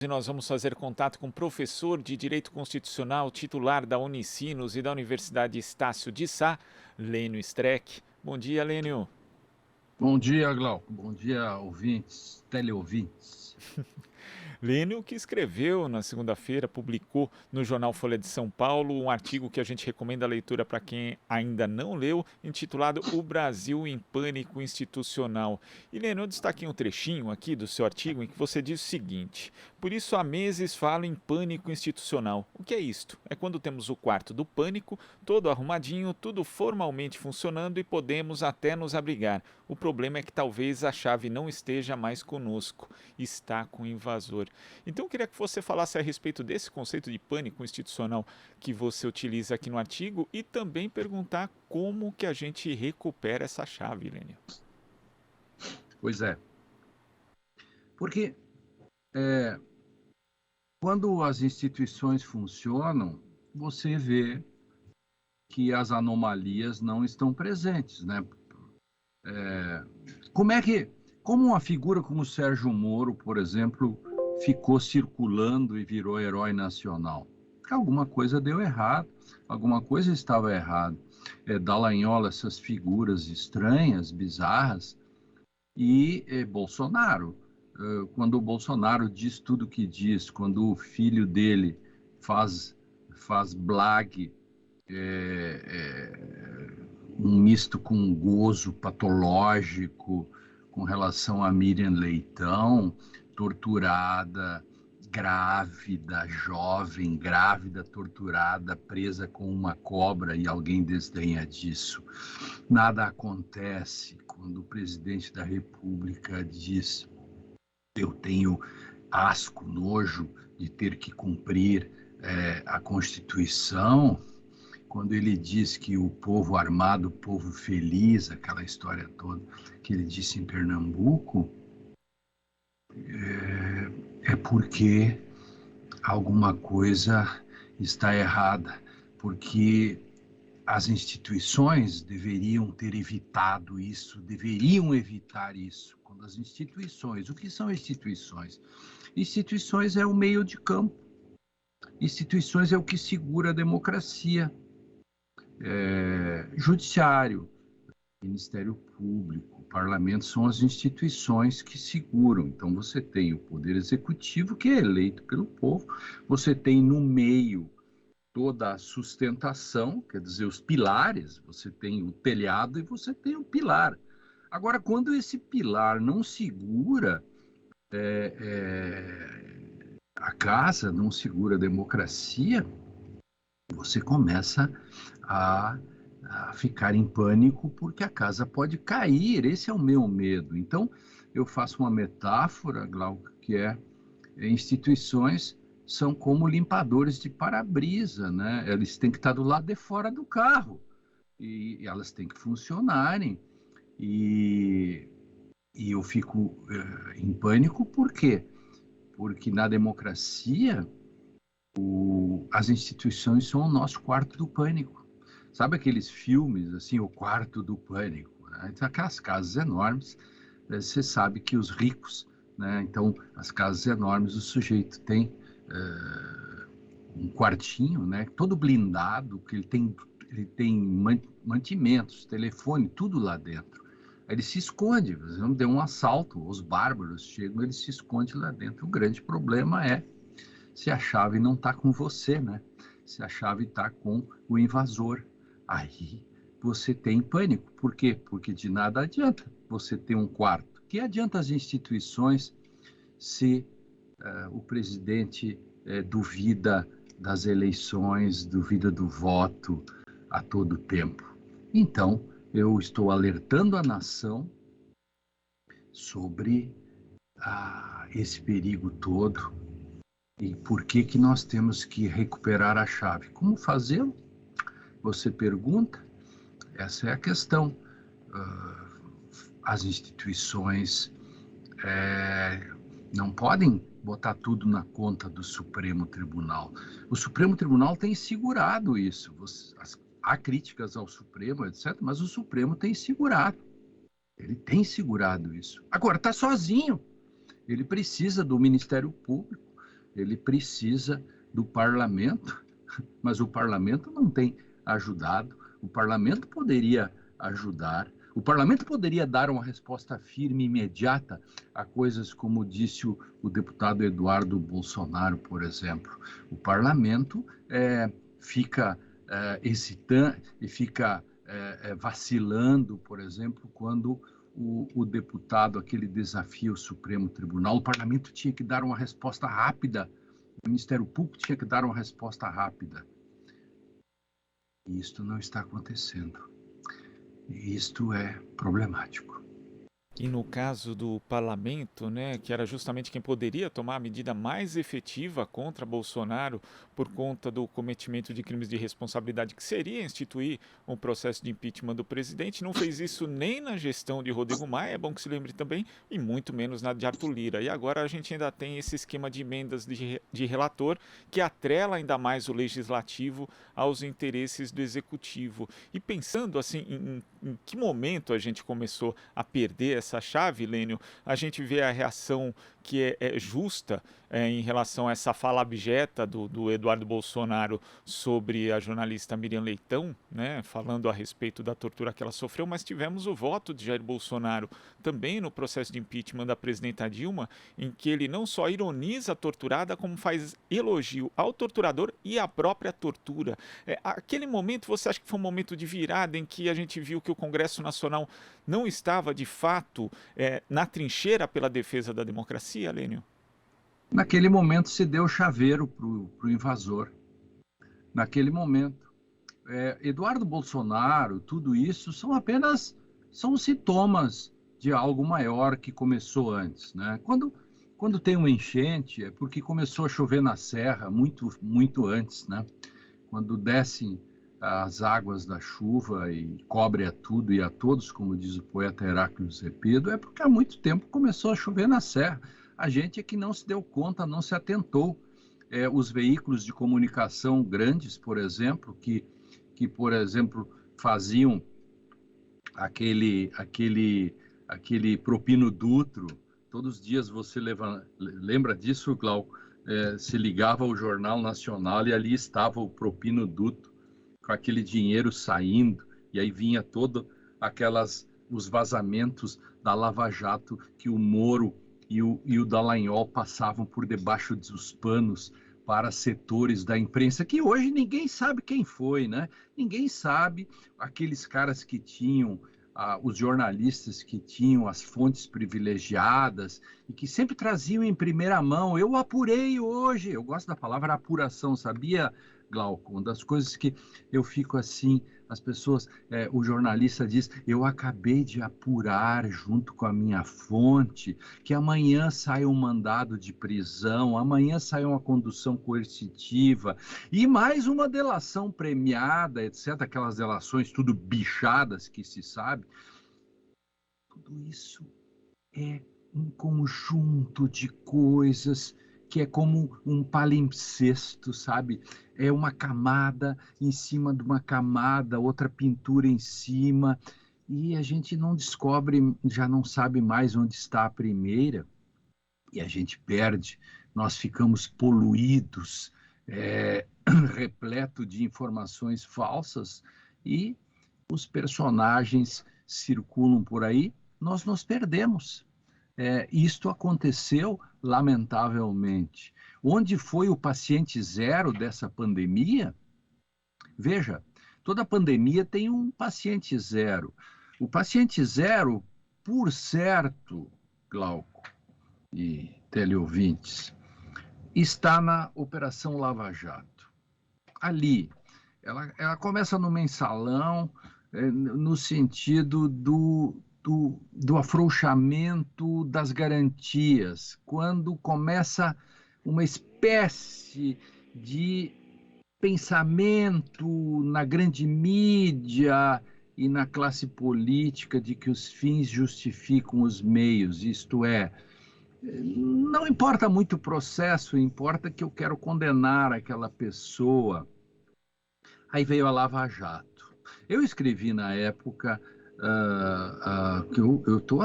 E nós vamos fazer contato com o professor de Direito Constitucional, titular da Unicinos e da Universidade Estácio de Sá, Lênio Streck. Bom dia, Lênio. Bom dia, Glauco. Bom dia, ouvintes, teleouvintes. Lênio que escreveu na segunda-feira, publicou no jornal Folha de São Paulo um artigo que a gente recomenda a leitura para quem ainda não leu, intitulado O Brasil em Pânico Institucional. E Lênio, eu destaquei um trechinho aqui do seu artigo em que você diz o seguinte: por isso há meses falo em pânico institucional. O que é isto? É quando temos o quarto do pânico, todo arrumadinho, tudo formalmente funcionando e podemos até nos abrigar. O problema é que talvez a chave não esteja mais conosco, está com o invasor. Então eu queria que você falasse a respeito desse conceito de pânico institucional que você utiliza aqui no artigo e também perguntar como que a gente recupera essa chave, Lênio. Pois é, porque quando as instituições funcionam, você vê que as anomalias não estão presentes, né? Como uma figura como o Sérgio Moro, por exemplo, ficou circulando e virou herói nacional? Alguma coisa deu errado, alguma coisa estava errada. Dallagnol, essas figuras estranhas, bizarras, e Bolsonaro. Quando o Bolsonaro diz tudo o que diz, quando o filho dele faz blague, um misto com um gozo patológico com relação a Miriam Leitão, torturada, grávida, jovem, grávida, torturada, presa com uma cobra e alguém desdenha disso. Nada acontece quando o presidente da República diz: eu tenho asco, nojo de ter que cumprir a Constituição. Quando ele diz que o povo armado, o povo feliz, aquela história toda que ele disse em Pernambuco, é porque alguma coisa está errada, porque as instituições deveriam ter evitado isso, deveriam evitar isso. Quando as instituições, o que são instituições? Instituições é o meio de campo, instituições é o que segura a democracia. Judiciário, Ministério Público, Parlamento são as instituições que seguram. Então você tem o Poder Executivo, que é eleito pelo povo, você tem no meio toda a sustentação, quer dizer, os pilares, você tem o telhado e você tem o pilar. Agora, quando esse pilar não segura a casa, não segura a democracia, você começa a ficar em pânico porque a casa pode cair. Esse é o meu medo. Então, eu faço uma metáfora, Glauco, que instituições são como limpadores de para-brisa, né? Eles têm que estar do lado de fora do carro e elas têm que funcionarem. E eu fico em pânico por quê? Porque na democracia as instituições são o nosso quarto do pânico. Sabe aqueles filmes, assim, o quarto do pânico, né? Então, aquelas casas enormes, você sabe que os ricos, né? Então, as casas enormes, o sujeito tem um quartinho, né? Todo blindado, que ele tem mantimentos, telefone, tudo lá dentro. Aí ele se esconde, não deu um assalto, os bárbaros chegam, ele se esconde lá dentro. O grande problema é se a chave não está com você, né? Se a chave está com o invasor. Aí você tem pânico. Por quê? Porque de nada adianta você ter um quarto. Que adianta as instituições se o presidente duvida das eleições, duvida do voto a todo tempo? Então, eu estou alertando a nação sobre esse perigo todo. E por que nós temos que recuperar a chave? Como fazê-lo? Você pergunta? Essa é a questão. As instituições não podem botar tudo na conta do Supremo Tribunal. O Supremo Tribunal tem segurado isso. Há críticas ao Supremo, etc., mas o Supremo tem segurado. Ele tem segurado isso. Agora, está sozinho. Ele precisa do Ministério Público, ele precisa do parlamento, mas o parlamento não tem ajudado. O parlamento poderia ajudar, o parlamento poderia dar uma resposta firme e imediata a coisas como disse o deputado Eduardo Bolsonaro, por exemplo. O parlamento fica hesitante e fica vacilando, por exemplo, quando o deputado, aquele desafia o Supremo Tribunal, o parlamento tinha que dar uma resposta rápida, o Ministério Público tinha que dar uma resposta rápida. E isto não está acontecendo. E isto é problemático. E no caso do parlamento, né, que era justamente quem poderia tomar a medida mais efetiva contra Bolsonaro por conta do cometimento de crimes de responsabilidade, que seria instituir um processo de impeachment do presidente, não fez isso nem na gestão de Rodrigo Maia, é bom que se lembre também, e muito menos na de Arthur Lira. E agora a gente ainda tem esse esquema de emendas de relator que atrela ainda mais o legislativo aos interesses do executivo. E pensando assim, em que momento a gente começou a perder essa chave, Lênio, a gente vê a reação que é justa em relação a essa fala abjeta do Eduardo Bolsonaro sobre a jornalista Miriam Leitão, né, falando a respeito da tortura que ela sofreu, mas tivemos o voto de Jair Bolsonaro também no processo de impeachment da presidenta Dilma, em que ele não só ironiza a torturada, como faz elogio ao torturador e à própria tortura. Aquele momento, você acha que foi um momento de virada em que a gente viu que o Congresso Nacional não estava, de fato, na trincheira pela defesa da democracia, Lênio? Naquele momento se deu chaveiro para o invasor. Naquele momento. Eduardo Bolsonaro, tudo isso são sintomas de algo maior que começou antes, né? Quando tem uma enchente é porque começou a chover na serra muito, muito antes, né? Quando descem as águas da chuva e cobre a tudo e a todos, como diz o poeta Heráclito Zepedo, é porque há muito tempo começou a chover na serra. A gente é que não se deu conta, não se atentou. Os veículos de comunicação grandes, por exemplo, que por exemplo, faziam aquele Propino Dutro. Todos os dias você lembra disso, Glauco? Se ligava ao Jornal Nacional e ali estava o Propino Dutro, com aquele dinheiro saindo, e aí vinha os vazamentos da Lava Jato que o Moro e o Dallagnol passavam por debaixo dos panos para setores da imprensa, que hoje ninguém sabe quem foi, né? Ninguém sabe, aqueles caras que tinham, os jornalistas que tinham as fontes privilegiadas e que sempre traziam em primeira mão. Eu apurei hoje, eu gosto da palavra apuração, sabia, Glauco? Uma das coisas que eu fico assim, as pessoas, o jornalista diz, eu acabei de apurar junto com a minha fonte, que amanhã sai um mandado de prisão, amanhã sai uma condução coercitiva, e mais uma delação premiada, etc., aquelas delações tudo bichadas que se sabe. Tudo isso é um conjunto de coisas que é como um palimpsesto, sabe? É uma camada em cima de uma camada, outra pintura em cima, e a gente não descobre, já não sabe mais onde está a primeira, e a gente perde, nós ficamos poluídos, repleto de informações falsas, e os personagens circulam por aí, nós nos perdemos. Isto aconteceu, lamentavelmente. Onde foi o paciente zero dessa pandemia? Veja, toda pandemia tem um paciente zero. O paciente zero, por certo, Glauco e teleouvintes, está na Operação Lava Jato. Ali, ela começa no mensalão, no sentido do afrouxamento das garantias, quando começa uma espécie de pensamento na grande mídia e na classe política de que os fins justificam os meios, isto é, não importa muito o processo, importa que eu quero condenar aquela pessoa. Aí veio a Lava Jato. Eu escrevi na época que eu estou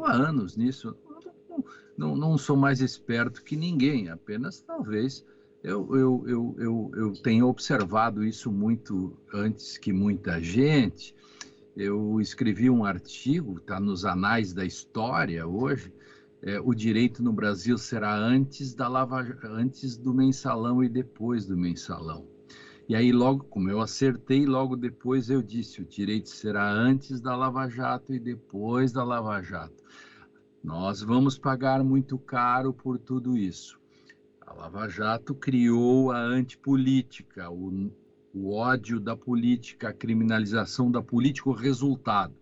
há anos nisso, não sou mais esperto que ninguém, apenas talvez eu tenha observado isso muito antes que muita gente. Eu escrevi um artigo, está nos anais da história hoje. O direito no Brasil será antes do mensalão e depois do mensalão. E aí, logo, como eu acertei, logo depois eu disse: o direito será antes da Lava Jato e depois da Lava Jato. Nós vamos pagar muito caro por tudo isso. A Lava Jato criou a antipolítica, o ódio da política, a criminalização da política, o resultado.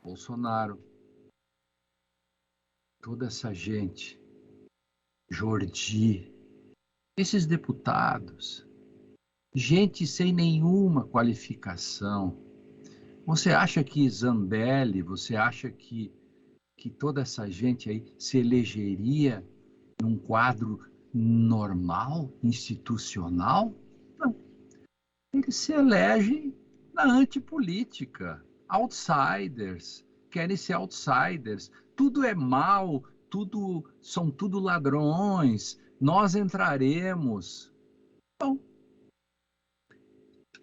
Bolsonaro, toda essa gente, Jordi, esses deputados, gente sem nenhuma qualificação. Você acha que Zambelli, você acha que toda essa gente aí se elegeria num quadro normal, institucional? Não. Eles se elegem na antipolítica. Outsiders, querem ser outsiders. Tudo é mal, são tudo ladrões, nós entraremos. Bom,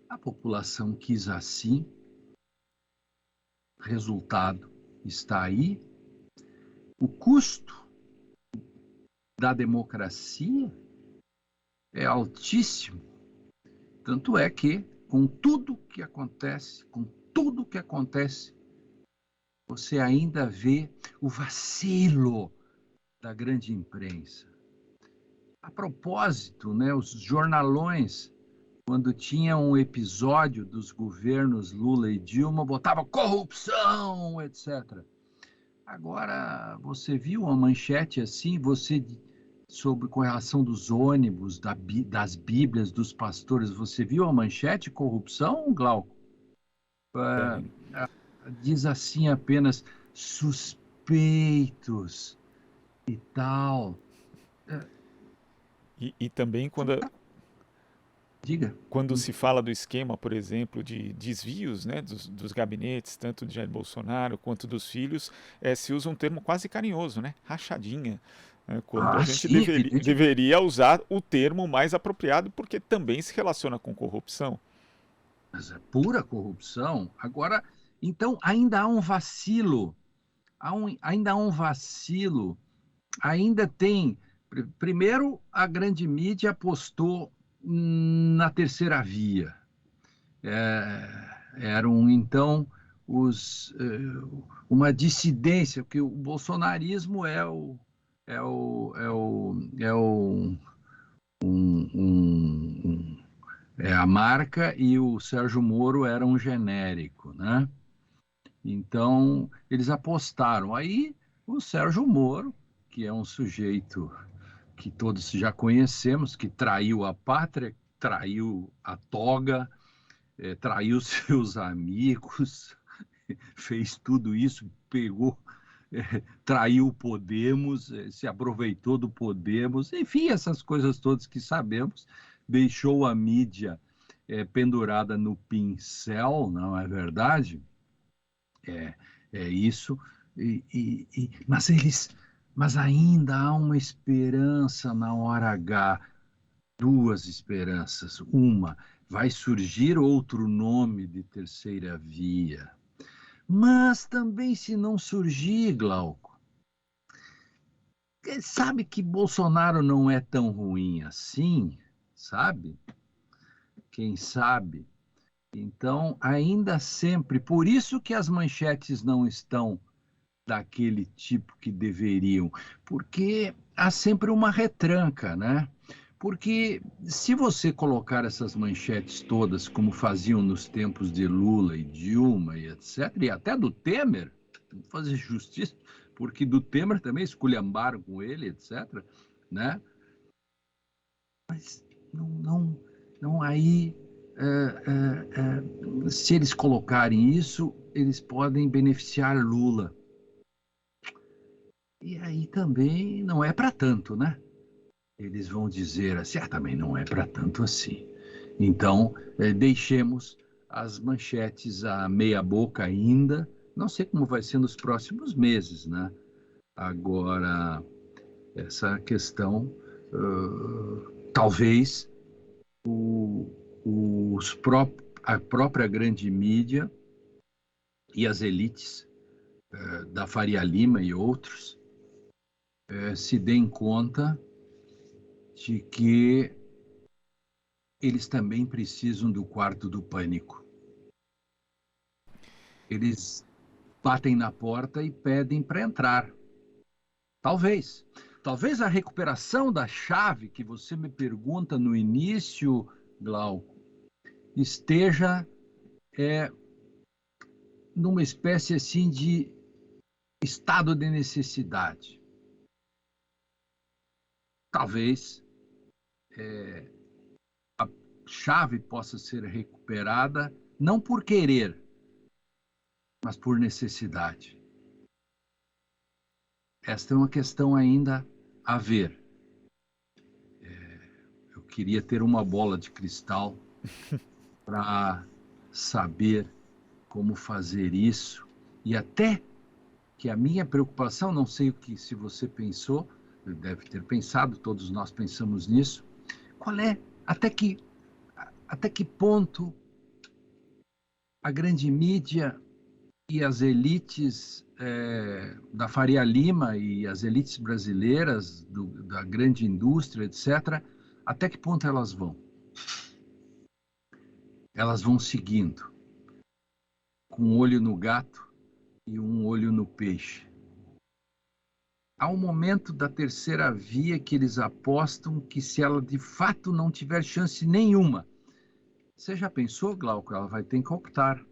a população quis assim, resultado está aí. O custo da democracia é altíssimo. Tanto é que, com tudo que acontece, você ainda vê o vacilo da grande imprensa. A propósito, né, os jornalões, quando tinha um episódio dos governos Lula e Dilma, botavam corrupção, etc. Agora, você viu uma manchete assim, sobre com relação dos ônibus, das Bíblias, dos pastores, você viu a manchete corrupção, Glauco? Diz assim apenas suspeitos e tal. E também Diga. quando se fala do esquema, por exemplo, de desvios, né, dos gabinetes, tanto de Jair Bolsonaro quanto dos filhos, se usa um termo quase carinhoso, né? Rachadinha. Quando a gente Sim, deveria usar o termo mais apropriado, porque também se relaciona com corrupção. Mas é pura corrupção. Agora, então, ainda há um vacilo. Ainda há um vacilo. Ainda tem. Primeiro, a grande mídia apostou na terceira via. Eram, então, uma dissidência, porque o bolsonarismo é a marca e o Sérgio Moro era um genérico, né? Então, eles apostaram. Aí, o Sérgio Moro, que é um sujeito que todos já conhecemos, que traiu a pátria, traiu a toga, traiu seus amigos, fez tudo isso, traiu o Podemos, se aproveitou do Podemos, enfim, essas coisas todas que sabemos, deixou a mídia pendurada no pincel, não é verdade? É isso. Mas ainda há uma esperança na hora H, duas esperanças. Uma, vai surgir outro nome de terceira via. Mas também, se não surgir, Glauco, sabe que Bolsonaro não é tão ruim assim, sabe? Quem sabe? Então, ainda sempre, por isso que as manchetes não estão daquele tipo que deveriam, porque há sempre uma retranca, né? Porque se você colocar essas manchetes todas, como faziam nos tempos de Lula e Dilma e etc., e até do Temer, vamos fazer justiça, porque do Temer também esculhambaram com ele, etc., né? Mas não aí, se eles colocarem isso, eles podem beneficiar Lula. E aí também não é para tanto, né? Eles vão dizer assim, também não é para tanto assim. Então, deixemos as manchetes a meia boca ainda, Não sei como vai ser nos próximos meses, né? Agora, essa questão, talvez a própria grande mídia e as elites da Faria Lima e outros se deem conta de que eles também precisam do quarto do pânico. Eles batem na porta e pedem para entrar. Talvez. Talvez a recuperação da chave que você me pergunta no início, Glauco, esteja numa espécie assim de estado de necessidade. Talvez a chave possa ser recuperada não por querer, mas por necessidade. Esta é uma questão ainda a ver. Eu queria ter uma bola de cristal para saber como fazer isso, e até que a minha preocupação, não sei o que se você pensou, deve ter pensado, todos nós pensamos nisso, qual é, até que ponto a grande mídia e as elites da Faria Lima e as elites brasileiras da grande indústria, etc., até que ponto elas vão? Elas vão seguindo, com um olho no gato e um olho no peixe. Há um momento da terceira via que eles apostam que se ela de fato não tiver chance nenhuma, você já pensou, Glauco? Ela vai ter que optar. E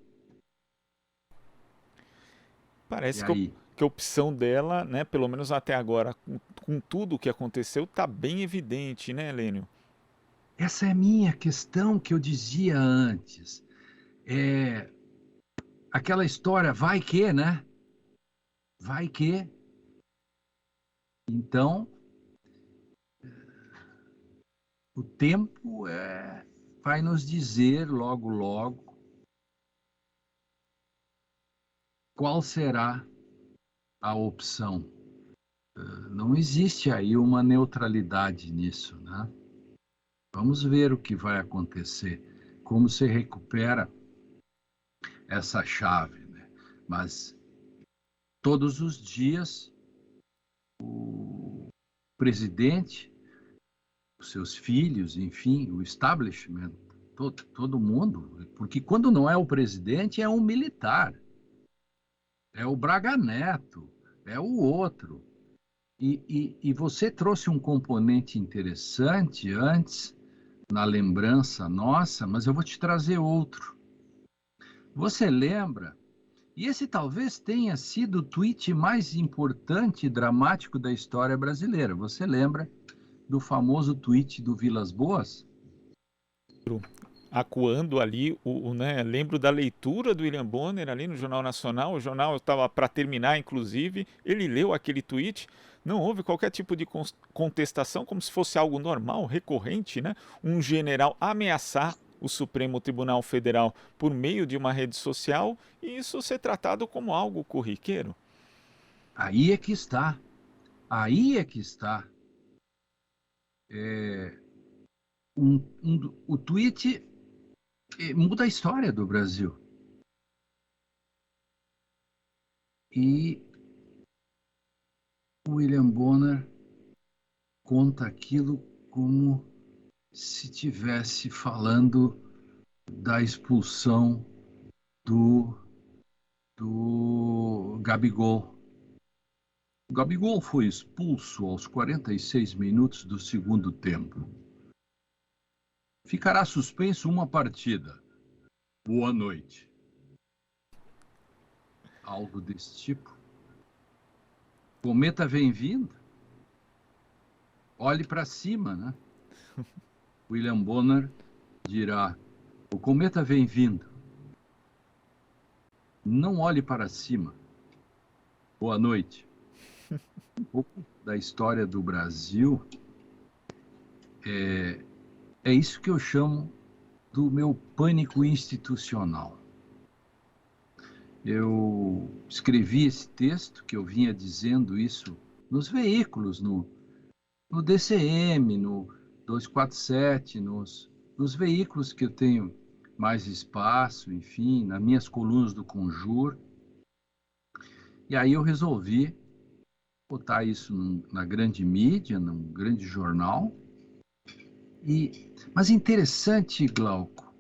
Parece aí? que a opção dela, né, pelo menos até agora, com tudo o que aconteceu, está bem evidente, né, Lênio? Essa é a minha questão que eu dizia antes. É aquela história, vai que, né? Vai que. Então, o tempo vai nos dizer logo, logo qual será a opção. Não existe aí uma neutralidade nisso, né? Vamos ver o que vai acontecer, como se recupera essa chave, né? Mas todos os dias o presidente, os seus filhos, enfim, o establishment, todo mundo, porque quando não é o presidente é um militar, é o Braga Neto, é o outro. E você trouxe um componente interessante antes, na lembrança nossa, mas eu vou te trazer outro. Você lembra? E esse talvez tenha sido o tweet mais importante e dramático da história brasileira. Você lembra do famoso tweet do Vilas Boas? Acuando ali, né, lembro da leitura do William Bonner ali no Jornal Nacional, o jornal estava para terminar, inclusive, ele leu aquele tweet, não houve qualquer tipo de contestação, como se fosse algo normal, recorrente, né? Um general ameaçar o Supremo Tribunal Federal por meio de uma rede social e isso ser tratado como algo corriqueiro. Aí é que está. Aí é que está. O tweet muda a história do Brasil. E o William Bonner conta aquilo como se estivesse falando da expulsão do Gabigol. O Gabigol foi expulso aos 46 minutos do segundo tempo. Ficará suspenso uma partida. Boa noite. Algo desse tipo. Cometa vem vindo. Olhe para cima, né? William Bonner dirá: o cometa vem vindo. Não olhe para cima. Boa noite. Um pouco da história do Brasil é isso que eu chamo do meu pânico institucional. eu escrevi esse texto, que eu vinha dizendo isso nos veículos, no DCM, no 247, nos veículos que eu tenho mais espaço, enfim, nas minhas colunas do Conjur. E aí eu resolvi botar isso na grande mídia, num grande jornal. Mas interessante, Glauco,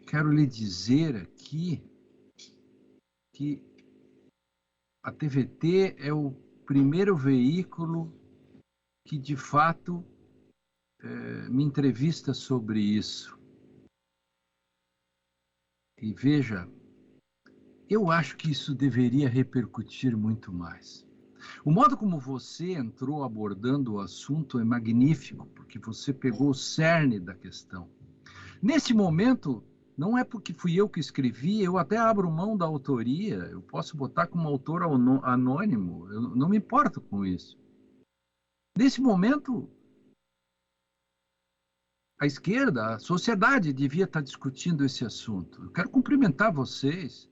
quero lhe dizer aqui que a TVT é o primeiro veículo que, de fato, me entrevista sobre isso. E veja, eu acho que isso deveria repercutir muito mais. O modo como você entrou abordando o assunto é magnífico, porque você pegou o cerne da questão. Nesse momento, não é porque fui eu que escrevi, eu até abro mão da autoria, eu posso botar como autor anônimo, eu não me importo com isso. Nesse momento, a esquerda, a sociedade devia estar discutindo esse assunto. Eu quero cumprimentar vocês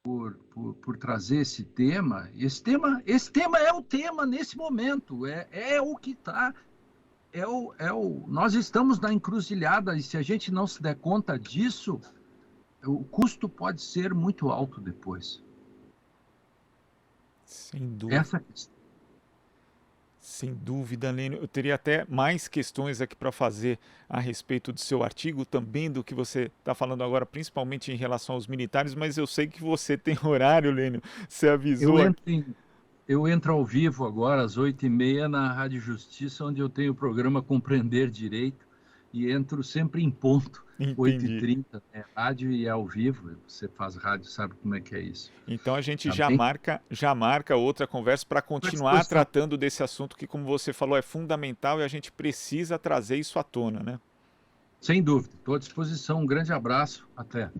por trazer esse tema. Esse tema é o tema nesse momento, é o que está... nós estamos na encruzilhada, e se a gente não se der conta disso, o custo pode ser muito alto depois. Sem dúvida. Essa questão. Sem dúvida, Lênio. Eu teria até mais questões aqui para fazer a respeito do seu artigo, também do que você está falando agora, principalmente em relação aos militares, mas eu sei que você tem horário, Lênio. Você avisou. Eu entro ao vivo agora, às 8h30, na Rádio Justiça, onde eu tenho o programa Compreender Direito, e entro sempre em ponto, 8h30, rádio e ao vivo. Você faz rádio, sabe como é que é isso. Então a gente já marca outra conversa para continuar tratando desse assunto que, como você falou, é fundamental e a gente precisa trazer isso à tona, né? Sem dúvida, estou à disposição. Um grande abraço, até.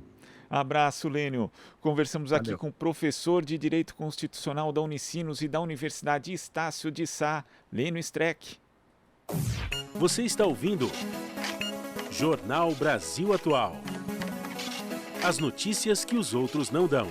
Abraço, Lênio. Conversamos aqui com o professor de Direito Constitucional da Unicinos e da Universidade Estácio de Sá, Lênio Streck. Você está ouvindo Jornal Brasil Atual. As notícias que os outros não dão.